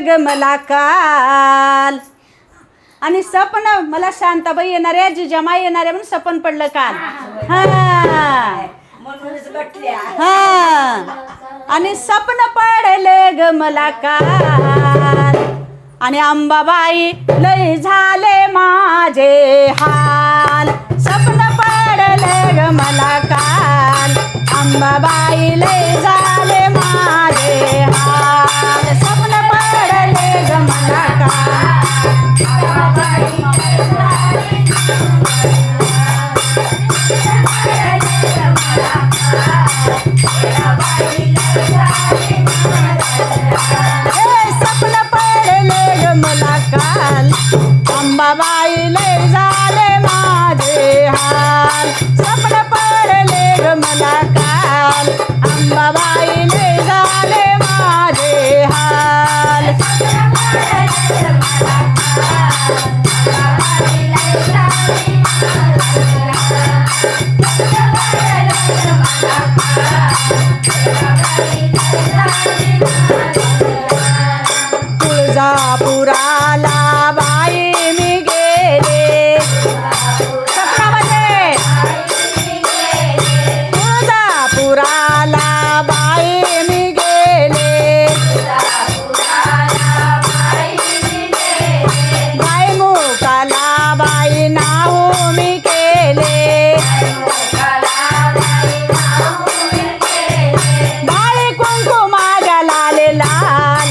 मला काल आणि सपन मला शांताबाई येणार आहे, जिजामाई येणार आहे म्हणून सपन पडलं काल. आणि सपन पडले ग मला काल आणि अंबाबाई लय झाले माझे हाल. सपन पडले ग मला काल, अंबाबाई लय झाले माझे हाल. सपन पडले ग मला काल, सपन पडले ग मला काल, अंबाबाई लय झाले माझे हाल. सपन पडले ग मला काल, अंबाबाई लय झाले माझे हाल. तुळजापुराला बाई मी गेले, सपनामध्ये तुळजापुराला बाई मी गेले, बाई मुकाला बाई नाव मी केले, बाई कुंकू माझ्या लाले लाल,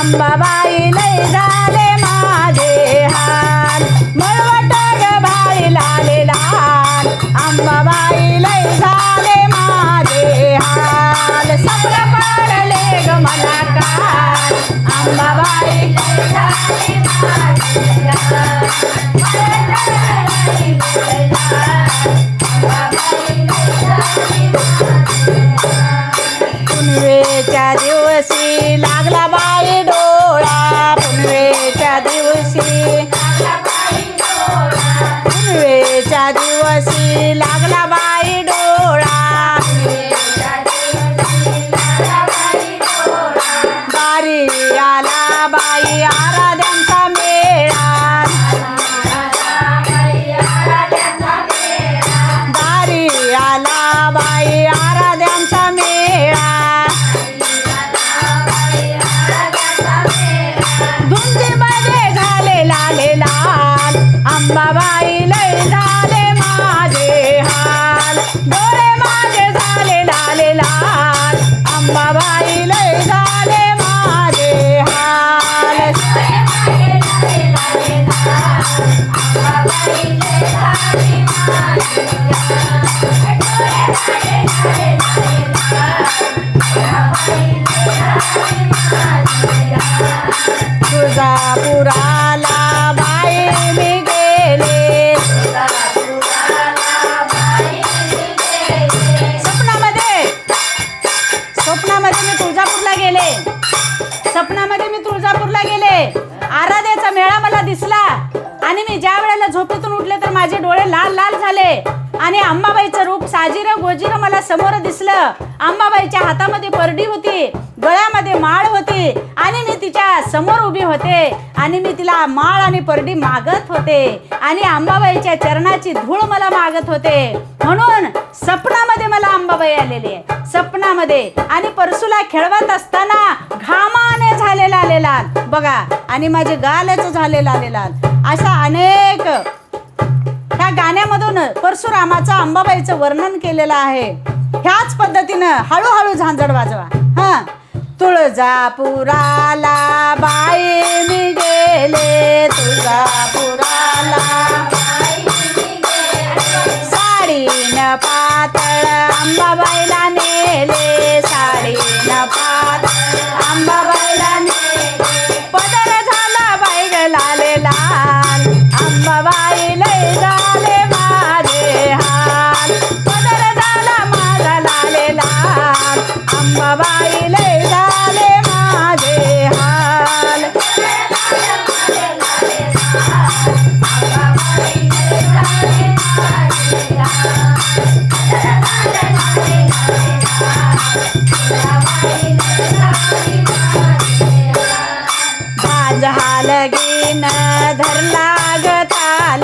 अंबाबाई लय झाले माझे हाल. मळवट ग बाई लाले लाल, अंबाबाई लय झाले माझे हाल. सपन पडले ग मला काल, अंबाबाई लय झाले माझे हाल. पुनवेच्या दिवशी लागला बाई डोळा, पुनवेच्या दिवशी, पुनवेच्या दिवशी लागला बाई डोळा, दारी आला बाई आराध्यांचा मेळा, दारी आला बाई आराध्यांचा मेळा, धुंदीमध्ये झाले लाले लाल, अंबाबाई लय झाले माझे हाल. डोळे माझे झाले लाले लाल, अंबाबाई लय झाले माझे हाल. तुळजापुराला बाई मी गेले, स्वप्नामध्ये, स्वप्नामध्ये मी तुळजापूरला गेले, स्वप्नामध्ये मी तुळजापूरला गेले. आराध्याचा मेळा मला दिसला आणि मी ज्या वेळेला झोपेतून उठले तर माझे डोळे लाल लाल झाले आणि अंबाबाईचं रूप साजिरं गोजिरं मला समोर दिसलं. अंबाबाईच्या हातामध्ये परडी होती, गळ्यामध्ये माळ होती आणि मी तिच्या समोर उभी होते आणि मी तिला माळ आणि परडी मागत होते आणि अंबाबाईच्या चरणाची धूळ मला मागत होते. म्हणून सपनामध्ये मला अंबाबाई आलेली आहे, सपनामध्ये. आणि परसूला खेळवत असताना घामाने झालेला आलेला बघा आणि माझे गालच झालेला आलेला. असा अनेक ह्या गाण्यामधून परशुरामाचं अंबाबाईचं वर्णन केलेलं आहे. ह्याच पद्धतीनं हळूहळू झांजड वाजवा. तुळजापुराला बाई मी गेले, तुळजापुराला साडीन पातळ अंबाबाईला नेले, साडीन पातळ अंबाबाईला नेले. पदर झाला बाई ग लाले लाल, अंबाबाई लय झाले माझे हाल. पदर झाला माझा लाले लाल, अंबाबाई लय झाले माझे हाल. झांज हालगीन धरला ग ताल,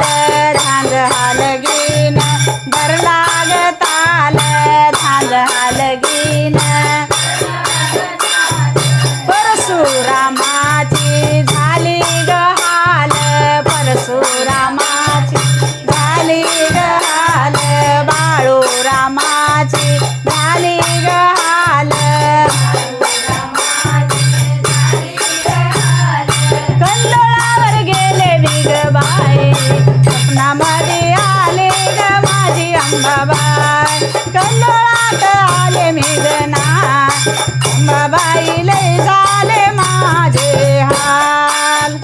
झांज हालगीन धरला ग ताल, झांज हालगीन परशुरामाची झाली ग हाल, परशुरामाची झाली ग हाल, बाळूरामाची झाली ग हाल, कंदोळावर गेले विगबाई, स्वप्नामध्ये आले ग माझी अंबाबाई, कंदोळात आले मेघना, अंबाबाई लय झाले माझे हाल,